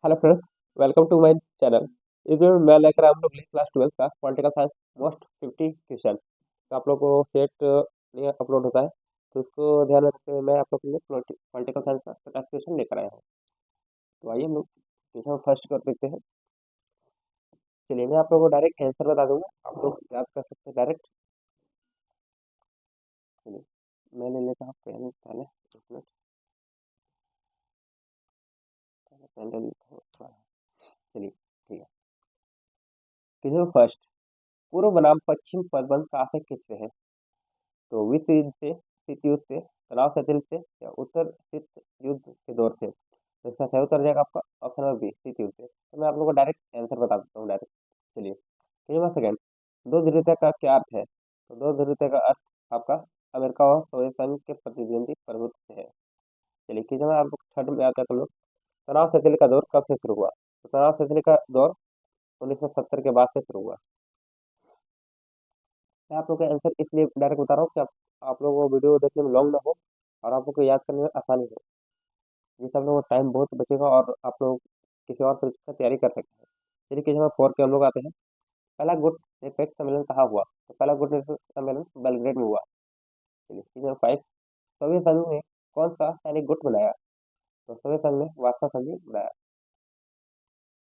Hello friends, welcome to my channel. इस video में मैं लेकर आया हम लोग क्लास 12 का पॉलिटिकल साइंस मोस्ट 50 क्वेश्चन। तो आप लोग को सेट में अपलोड होता है, तो उसको ध्यान में रखते हुए मैं आप लोग के लिए पॉलिटिकल साइंस का 50 क्वेश्चन लेकर आया हूँ। तो आइए हम लोग क्वेश्चन फर्स्ट कर देते हैं। चलिए मैं आप लोगों को डायरेक्ट आंसर बता दूंगा, आप लोग याद कर सकते हैं डायरेक्ट। चलिए मैं ले लेता हूँ पेन पहले, एक मिनट पेन ले लेता हूँ थोड़ा। चलिए ठीक है। क्वेश्चन फर्स्ट, पूर्व बनाम पश्चिम पदबंध का आशय किससे है? तो विश्व युद्ध से, शीत युद्ध से, तनाव क्षेत्र से, या उत्तर शीत युद्ध के दौर से। तो इसका सही उत्तर जाएगा आपका ऑप्शन नंबर बी, शीत युद्ध से। तो मैं आप लोगों को डायरेक्ट आंसर बता देता हूँ डायरेक्ट। चलिए क्वेश्चन सेकंड, दो ध्रुवता का क्या अर्थ है? तो दो ध्रुवता का अर्थ आपका अमेरिका और सोवियत संघ के प्रतिद्वंदी प्रभुत्व से है। चलिए क्वेश्चन आप लोग थर्ड में आता है, तो लोग तनाव क्षेत्र का दौर कब से शुरू हुआ? तो तनाव क्षेत्र का दौर 1970 के बाद से शुरू हुआ। मैं आप लोग का आंसर इसलिए डायरेक्ट बता रहा हूँ कि आप लोगों को वीडियो देखने में लॉन्ग ना हो और आप लोग को याद करने में आसानी हो, जिससे आप लोगों को टाइम बहुत बचेगा और आप लोग किसी और परीक्षा की तैयारी कर सकते हैं। चलिए क्वेश्चन नंबर 4 के हम लोग आते हैं। पहला गुट निरपेक्ष सम्मेलन कहाँ हुआ? तो पहला गुट निरपेक्ष सम्मेलन बेलग्रेड में हुआ। चलिए क्वेश्चन नंबर 5, सोवियत संघ ने कौन सा सैनिक गुट बनाया? तो सोवियत संघ ने वार्सा संधि बनाया।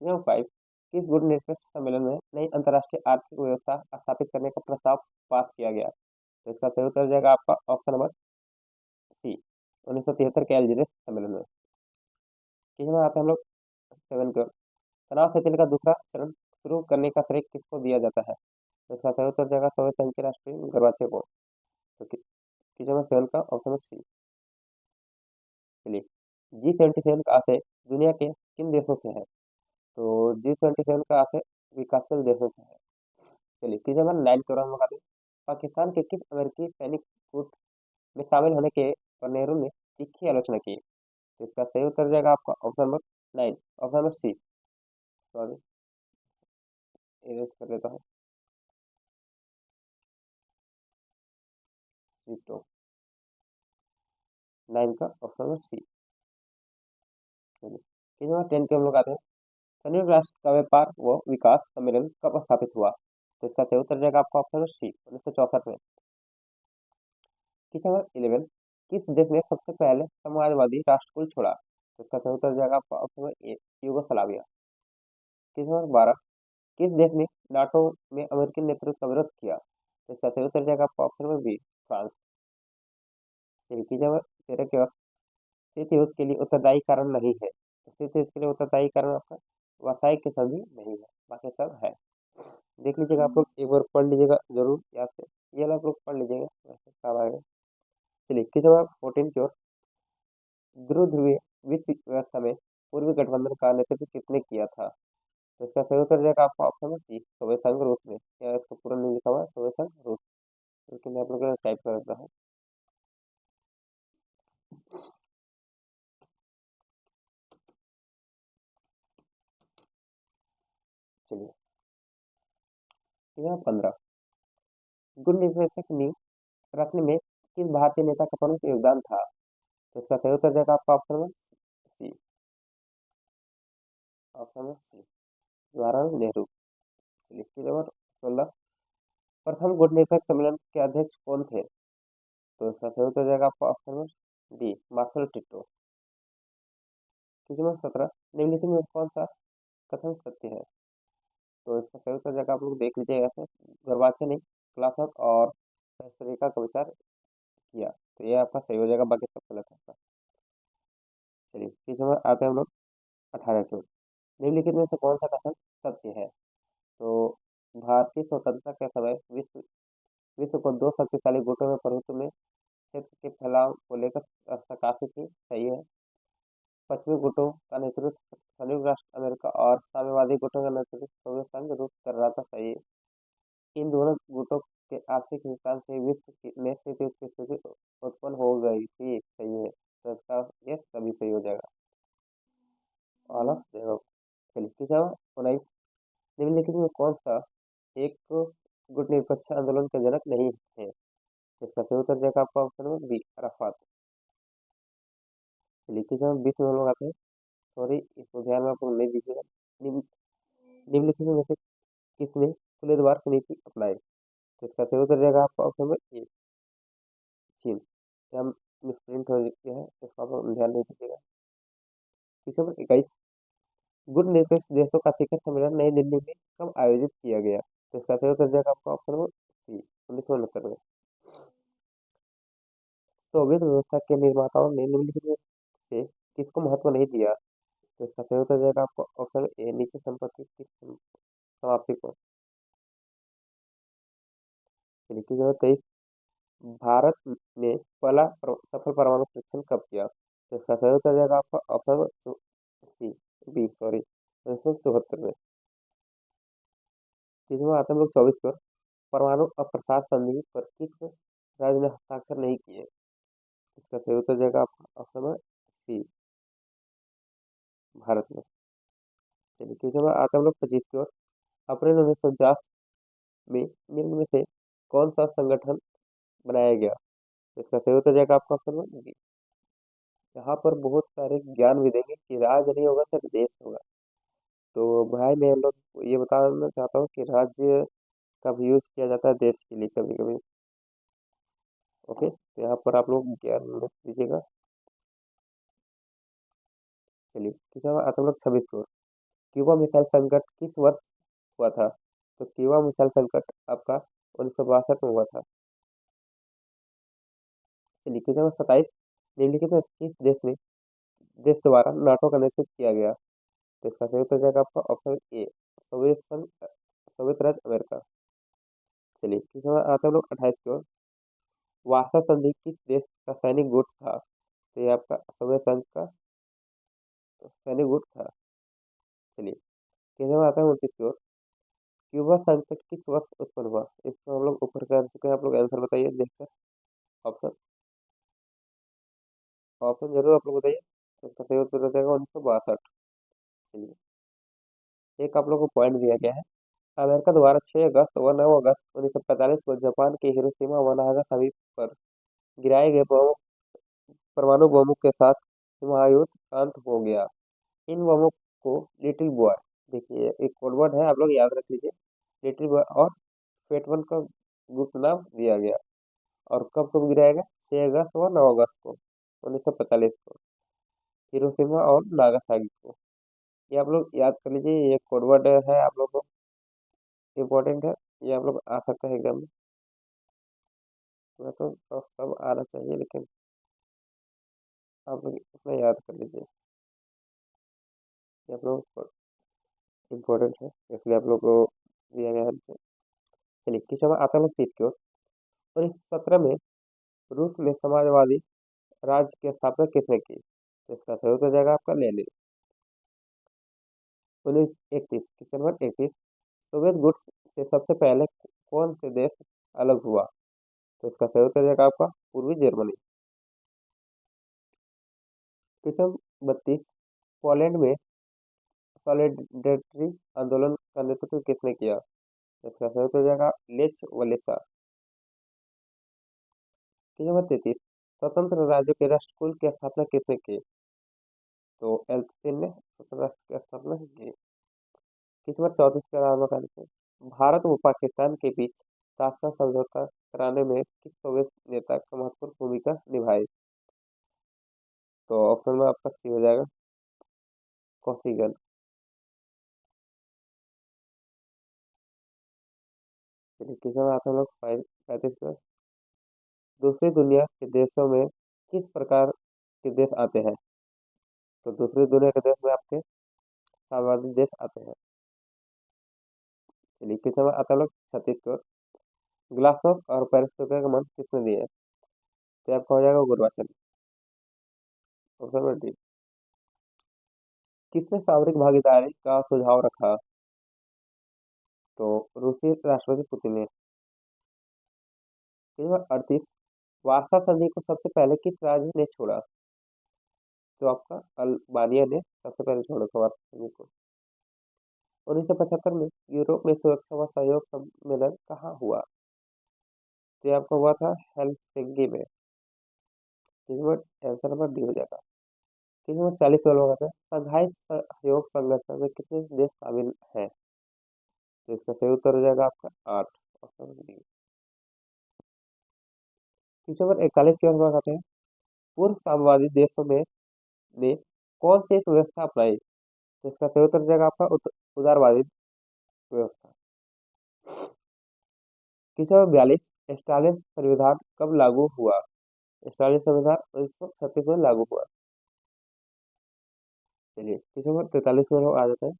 क्वेश्चन नंबर 5, किस गुट निरपेक्ष सम्मेलन में नई अंतर्राष्ट्रीय आर्थिक व्यवस्था स्थापित करने का प्रस्ताव पास किया गया? तो इसका सही उत्तर जाएगा आपका ऑप्शन नंबर सी, 1973 के अल्जीरिया सम्मेलन में। किस में आते हैं हम लोग 7 की ओर। तनाव क्षेत्र का दूसरा चरण शुरू करने का श्रेय किसको दिया जाता है? तो इसका सही उत्तर जाएगा सोवियत संघ के राष्ट्रीय गौरवाचे को। तो किस में 7 का ऑप्शन है सी। चलिए G77 का आशय दुनिया के किन देशों से है? तो G77 का आशय विकासशील देशों से है। चलिए किस नंबर 9 के ओर हम लोग आते हैं। पाकिस्तान के किस अमेरिकी सैनिक गुट में शामिल होने के और नेहरू ने तीखी आलोचना की? तो इसका सही उत्तर जाएगा आपका option number 9, option number C. Sorry, erase कर देता हूँ। तो 9 का ऑप्शन नंबर सी। चलिए क्वेश्चन नंबर 10 के हम लोग आते हैं। संयुक्त राष्ट्र का व्यापार व विकास सम्मेलन कब स्थापित हुआ? तो इसका सही उत्तर जाएगा आपका ऑप्शन नंबर सी, 1964 में। क्वेश्चन नंबर 11, किस देश ने सबसे पहले समाजवादी राष्ट्रकुल छोड़ा? तो इसका सही उत्तर जाएगा आपका option number A, Yugoslavia. Question number 12, किस देश ने नाटो में अमेरिकी नेतृत्व का विरोध किया? तो इसका सही उत्तर जाएगा आपका ऑप्शन नंबर बी, फ्रांस। चलिए क्वेश्चन नंबर 13 के बाद, शीत युद्ध के लिए उत्तरदायी कारण नहीं है। तो शीत युद्ध के लिए उत्तरदायी कारण आपका वसाई के सभी नहीं है, बाकी सब है। देख लीजिएगा आप लोग, एक बार पढ़ लीजिएगा जरूर याद से, ये वाला आप लोग पढ़ लीजिएगा, वैसे काम आएगा। चलिए क्वेश्चन नंबर 14 की ओर। ध्रुव ध्रुवीय विश्व व्यवस्था में पूर्वी गठबंधन का नेतृत्व किसने किया था? तो इसका सही उत्तर जाएगा आपका ऑप्शन में सी, सोवियत संघ रूस ने। या इसको पूरा नहीं लिखा हुआ है, सोवियत संघ रूस, लेकिन मैं आप लोग टाइप कर देता हूँ। चलिए 15, गुण निर्देशक नींव रखने में किस भारतीय नेता का प्रमुख योगदान था? तो इसका सही उत्तर जाएगा आपका ऑप्शन में सी, ऑप्शन में सी, जवाहरलाल नेहरू। चलिए फिर नंबर 16, प्रथम गुटनिरपेक्ष सम्मेलन के अध्यक्ष कौन थे? तो इसका सही उत्तर जाएगा आपका ऑप्शन में D, Marshal Tito. Question number 17, निम्नलिखित में कौन सा कथन सत्य है? तो इसका सही उत्तर जाएगा आप लोग देख लीजिएगा ऐसे, गर्वाचे ने क्लासक और पेस्टरिका का विचार किया। तो ये आपका सही हो जाएगा, बाकी सब गलत है। चलिए क्वेश्चन नंबर आते हैं हम लोग 18 की ओर। निम्नलिखित में से कौन सा कथन सत्य है? तो भारतीय स्वतंत्रता के समय विश्व विश्व को दो शक्तिशाली गुटों में प्रभुत्व में क्षेत्र के फैलाव को लेकर आस्था काफी थी, सही है। पश्चिमी गुटों का नेतृत्व संयुक्त राष्ट्र अमेरिका और साम्यवादी गुटों का नेतृत्व सोवियत संघ रूस कर रहा था, सही है। इन दोनों गुटों के आर्थिक नुकसान से में स्थिति की स्थिति उत्पन्न हो गई थी, सही है। तो इसका ये सभी सही हो जाएगा, ऑल ऑफ देखो। चलिए किसान 19, निम्नलिखित में कौन सा एक गुट निरपेक्ष आंदोलन के जनक नहीं है? इसका सही उत्तर जाएगा आपका ऑप्शन में बी, अराफात। चलिए किसान 20 में हम लोग आते हैं। सॉरी, इसको ध्यान में आप लोग नहीं दीजिएगा। निम्न निम्नलिखित में से किसने खुले द्वार की नीति अपनाई? तो इसका सही उत्तर रहेगा आपका ऑप्शन नंबर ए, चीन। यहाँ मिसप्रिंट हो गया है, इसको आप लोग ध्यान नहीं दीजिएगा। क्वेश्चन नंबर 21, गुट निरपेक्ष देशों का शिखर सम्मेलन नई दिल्ली में कब आयोजित किया गया? तो इसका सही उत्तर रहेगा आपका ऑप्शन नंबर सी, 1969 में। सोवियत व्यवस्था के निर्माताओं ने निम्नलिखित में से किसको महत्व नहीं दिया? तो इसका सही उत्तर रहेगा आपको ऑप्शन ए, नीचे संपत्ति की समाप्ति को। चलिए क्वेश्चन नंबर 23, भारत ने पहला सफल परमाणु परीक्षण कब किया? तो इसका सही उत्तर रहेगा आपका option number C, B sorry, 1974 में। इसमें आते हैं हम लोग 24 पर, परमाणु अप्रसार संधि पर किस राज्य ने हस्ताक्षर नहीं किए? इसका सही उत्तर रहेगा आपका ऑप्शन नंबर सी, भारत में। चलिए क्वेश्चन में आते हैं हम लोग 25 की ओर, अप्रैल 1950 में निम्न में से कौन सा संगठन बनाया गया? तो इसका सही उत्तर रहेगा आपका ऑप्शन नंबर बी। यहाँ पर बहुत सारे ज्ञान भी देंगे कि राज्य नहीं होगा सिर्फ देश होगा। तो भाई मैं लोग ये बताना चाहता हूँ कि राज्य का भी यूज किया जाता है देश के लिए कभी कभी। ओके, तो यहाँ पर आप लोग ज्ञान मत दीजिएगा। चलिए किसान आता हम लोग 26 को, क्यूबा मिसाइल संकट किस वर्ष हुआ था? तो क्यूबा मिसाइल संकट आपका 1962 में हुआ था। चलिए क्वेश्चन नंबर 27, निम्नलिखित में किस देश द्वारा नाटो का नेतृत्व किया गया? तो इसका सही उत्तर जाएगा आपका ऑप्शन ए, सोवियत संघ, सोवियत राज्य अमेरिका। चलिए क्वेश्चन नंबर आता है हम लोग 28 की ओर, वार्सा संधि किस देश का सैनिक गुट था? तो ये आपका सोवियत संघ का सैनिक गुट था। चलिए क्वेश्चन नंबर आता है 29 की ओर, क्यूबा संकट किस वर्ष उत्पन्न हुआ? इसको हम लोग ऊपर कर चुके हैं, आप लोग आंसर बताइए देखकर। ऑप्शन ऑप्शन जरूर आप लोग बताइए। तो इसका सही उत्तर हो जाएगा 1962। चलिए एक आप लोग को पॉइंट दिया गया है, अमेरिका द्वारा 6 अगस्त व 9 अगस्त 1945 को जापान के हिरोशिमा व नागासाकी पर गिराए गए परमाणु बमों के साथ महायुद्ध अंत हो गया। इन बमों को लिटिल बॉय, देखिए एक कोड वर्ड है, आप लोग याद रख लीजिए, लिटिल बॉय और फेट वन का गुप्त नाम दिया गया। और कब कब गिराया गया? 6 अगस्त व 9 अगस्त को 1945 को, हिरोशिमा और नागासाकी को। ये आप लोग याद कर लीजिए, ये कोड वर्ड है, आप लोग को इम्पोर्टेंट है, ये आप लोग आ सकता है एग्जाम में। वैसे तो सब आना चाहिए, लेकिन आप लोग इतना याद कर लीजिए, ये आप लोग को इम्पोर्टेंट है, इसलिए आप लोग को दिया गया है। चलिए किस समय आता है 30 की ओर, 1917 में रूस में समाजवादी राज्य की स्थापना किसने की? तो इसका सही उत्तर हो जाएगा आपका लेनिन। 1931, क्वेश्चन नंबर 31, सोवियत गुट से सबसे पहले कौन से देश अलग हुआ? तो इसका सही उत्तर हो जाएगा आपका पूर्वी जर्मनी। क्वेश्चन 32, पोलैंड में सॉलिडेरिटी आंदोलन का नेतृत्व किसने किया? तो इसका सही उत्तर हो जाएगा लेच वलेसा। क्वेश्चन नंबर 33, स्वतंत्र राज्यों के राष्ट्रकुल की स्थापना किसने की? तो एल्त्सिन ने स्वतंत्र राष्ट्र की स्थापना की। क्वेश्चन नंबर 34 का आरंभ करते हैं, भारत व पाकिस्तान के बीच ताशकंद समझौता कराने में किस सोवियत नेता का महत्वपूर्ण भूमिका निभाई? तो ऑप्शन में आपका सी हो जाएगा, कौशिगन। चलिए क्वेश्चन में आते हैं हम लोग 35 में, दूसरी दुनिया के देशों में किस प्रकार के देश आते हैं? तो दूसरी दुनिया के देश में आपके साम्राज्य देश आते हैं। चलिए क्वेश्चन में आते हैं हम लोग 36 की ओर, ग्लासनोक और पेरिस्टोका का मंत्र किसने दिए? तो आपका हो जाएगा गुरुवाचन। ऑप्शन नंबर डी, किसने सामरिक भागीदारी का सुझाव रखा? तो रूसी राष्ट्रपति पुतिन ने। क्वेश्चन नंबर 38, वार्सा संधि को सबसे पहले किस राज्य ने छोड़ा? तो आपका अल्बानिया ने सबसे पहले छोड़ा था वार्सा संधि को। 1975 में यूरोप में सुरक्षा व सहयोग सम्मेलन कहाँ हुआ? तो ये आपका हुआ था हेलसिंकी में। इसमें आंसर नंबर डी हो जाएगा। किसी में 40 में लोग आते हैं। शंघाई सहयोग संगठन में कितने देश शामिल हैं? तो इसका सही उत्तर हो जाएगा आपका 8, ऑप्शन डी। क्वेश्चन नंबर 41 की ओर आते हैं। पूर्व साम्यवादी देशों में ने कौन सी एक व्यवस्था अपनाई? तो इसका सही उत्तर हो जाएगा आपका उदारवादी व्यवस्था। क्वेश्चन नंबर 42, स्टालिन संविधान कब लागू हुआ? स्टालिन संविधान 1936 में लागू हुआ। चलिए क्वेश्चन नंबर 43 में लोग आ जाते हैं।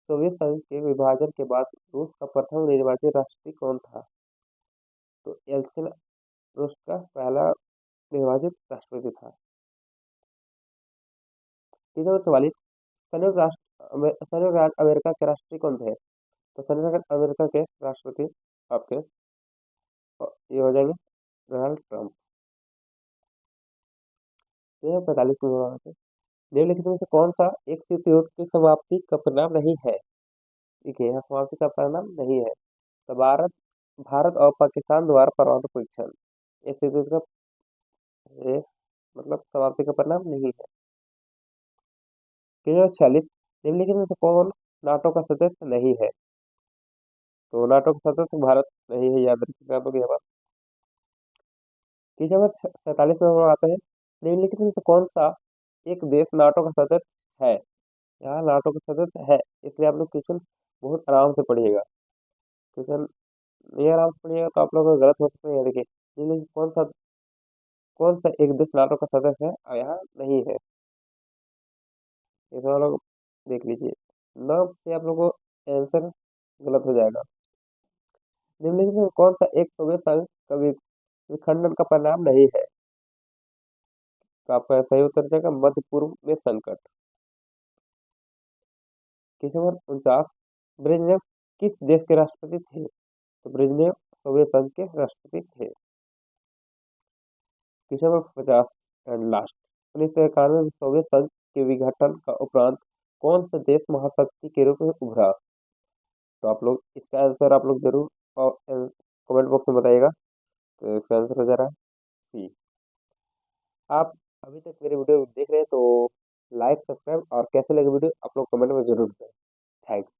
सोवियत संघ के विभाजन के बाद रूस का प्रथम निर्वाचित राष्ट्रपति कौन था? तो एल्चिन रूस का पहला निर्वाचित राष्ट्रपति था। क्वेश्चन नंबर 44, संयुक्त राज्य अमेरिका के राष्ट्रपति कौन थे? तो संयुक्त राज्य अमेरिका के राष्ट्रपति आपके ये हो जाएंगे डोनाल्ड ट्रंप। 45 में होगा वैसे। निम्नलिखित में से कौन सा एक शीत युद्ध की समाप्ति का परिणाम नहीं है? देखिए यहाँ समाप्ति का परिणाम नहीं है। तो भारत भारत और पाकिस्तान द्वारा परमाणु परीक्षण इस शीत युद्ध का ये, मतलब समाप्ति का परिणाम नहीं है। क्वेश्चन 46, निम्नलिखित में से कौन नाटो का सदस्य नहीं है? तो नाटो का सदस्य भारत नहीं है, याद रखिएगा आप लोग यहाँ पर। क्वेश्चन नंबर 47 में हम आते हैं। निम्नलिखित में से कौन सा एक देश नाटो का सदस्य है? यहाँ नाटो का सदस्य है, इसलिए आप लोग क्वेश्चन बहुत आराम से पढ़िएगा। क्वेश्चन नहीं आराम से पढ़िएगा तो आप लोग को गलत हो सकते हैं। देखिए निम्नलिखित कौन सा एक देश नाटो का सदस्य है और यहाँ नहीं है, ये सब आप लोग देख लीजिए। नाम से आप लोग को आंसर गलत हो जाएगा। निम्नलिखित में कौन सा एक सोवियत संघ का विखंडन का परिणाम नहीं है? तो आपका सही उत्तर हो जाएगा मध्य पूर्व में संकट। क्वेश्चन नंबर 49, ब्रेजनेव किस देश के राष्ट्रपति थे? तो ब्रेजनेव सोवियत संघ के राष्ट्रपति थे। क्वेश्चन नंबर 50 एंड लास्ट, 1991 में सोवियत संघ के विघटन का उपरांत कौन सा देश महाशक्ति के रूप में उभरा? तो आप लोग इसका आंसर आप लोग जरूर कमेंट बॉक्स में बताइएगा। तो इसका आंसर हो जा रहा है सी। आप अभी तक मेरे वीडियो देख रहे हैं तो लाइक सब्सक्राइब और कैसे लगे वीडियो आप लोग कमेंट में जरूर बताएं। थैंक्स।